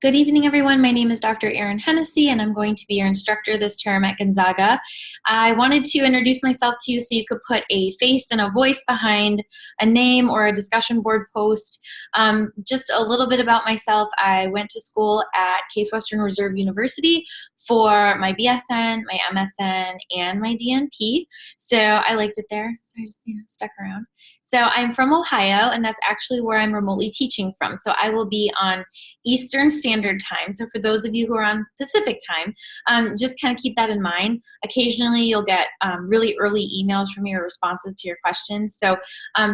Good evening, everyone. My name is Dr. EHennessey, and I'm going to be your instructor this term at Gonzaga. I wanted to introduce myself to you so you could put a face and a voice behind a name or a discussion board post. Just a little bit about myself. I went to school at Case Western Reserve University for my BSN, my MSN, and my DNP. So I liked it there, so I just stuck around. So I'm from Ohio, and that's actually where I'm remotely teaching from. So I will be on Eastern Standard Time. So for those of you who are on Pacific Time, just kind of keep that in mind. Occasionally you'll get really early emails from me or responses to your questions. So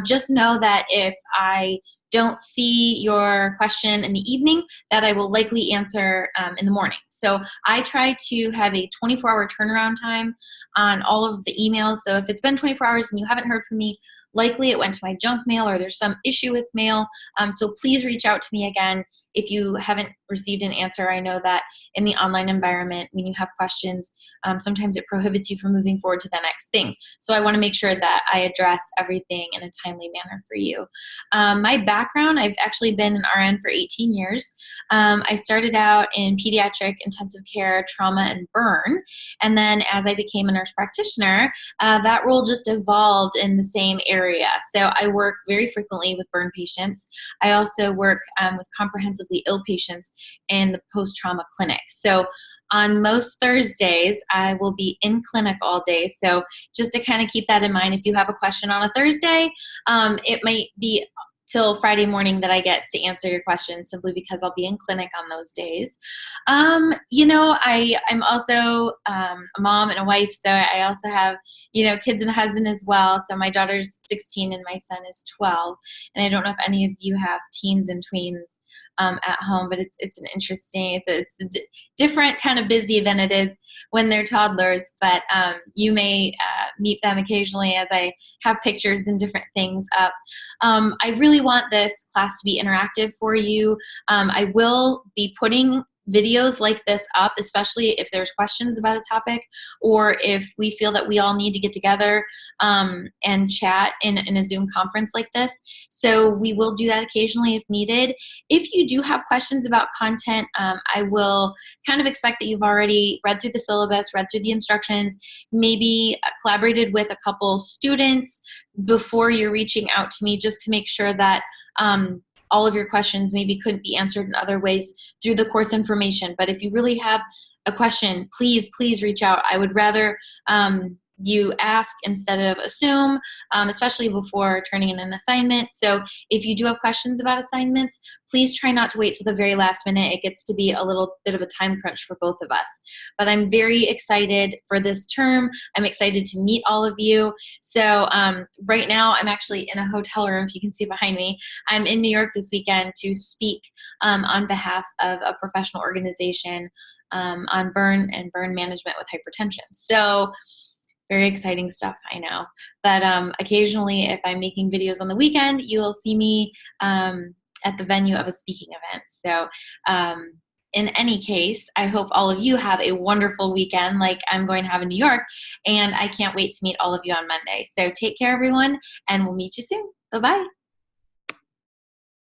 just know that if I don't see your question in the evening, that I will likely answer in the morning. So I try to have a 24-hour turnaround time on all of the emails. So if it's been 24 hours and you haven't heard from me, likely it went to my junk mail or there's some issue with mail. So please reach out to me again if you haven't received an answer. I know that in the online environment, when you have questions, sometimes it prohibits you from moving forward to the next thing. So I want to make sure that I address everything in a timely manner for you. My background, I've actually been an RN for 18 years. I started out in pediatric intensive care, trauma, and burn. And then as I became a nurse practitioner, that role just evolved in the same area. So I work very frequently with burn patients. I also work with comprehensively ill patients in the post-trauma clinic. So on most Thursdays, I will be in clinic all day. So just to kind of keep that in mind, if you have a question on a Thursday, it might be till Friday morning that I get to answer your question, simply because I'll be in clinic on those days. I'm also a mom and a wife, so I also have, kids and a husband as well. So my daughter's 16 and my son is 12. And I don't know if any of you have teens and tweens at home, but it's an interesting, it's a different kind of busy than it is when they're toddlers, but you may meet them occasionally as I have pictures and different things up. I really want this class to be interactive for you. I will be putting videos like this up, especially if there's questions about a topic or if we feel that we all need to get together and chat in a Zoom conference like this. So we will do that occasionally if needed. If you do have questions about content, I will kind of expect that you've already read through the syllabus, read through the instructions, maybe collaborated with a couple students before you're reaching out to me, just to make sure that all of your questions maybe couldn't be answered in other ways through the course information. But if you really have a question, please reach out. I would rather you ask instead of assume, especially before turning in an assignment. So if you do have questions about assignments, please try not to wait till the very last minute. It gets to be a little bit of a time crunch for both of us. But I'm very excited for this term. I'm excited to meet all of you. So right now I'm actually in a hotel room, if you can see behind me. I'm in New York this weekend to speak on behalf of a professional organization on burn and burn management with hypertension. So very exciting stuff, I know. But occasionally, if I'm making videos on the weekend, you'll see me at the venue of a speaking event. So in any case, I hope all of you have a wonderful weekend like I'm going to have in New York, and I can't wait to meet all of you on Monday. So take care, everyone, and we'll meet you soon. Bye-bye.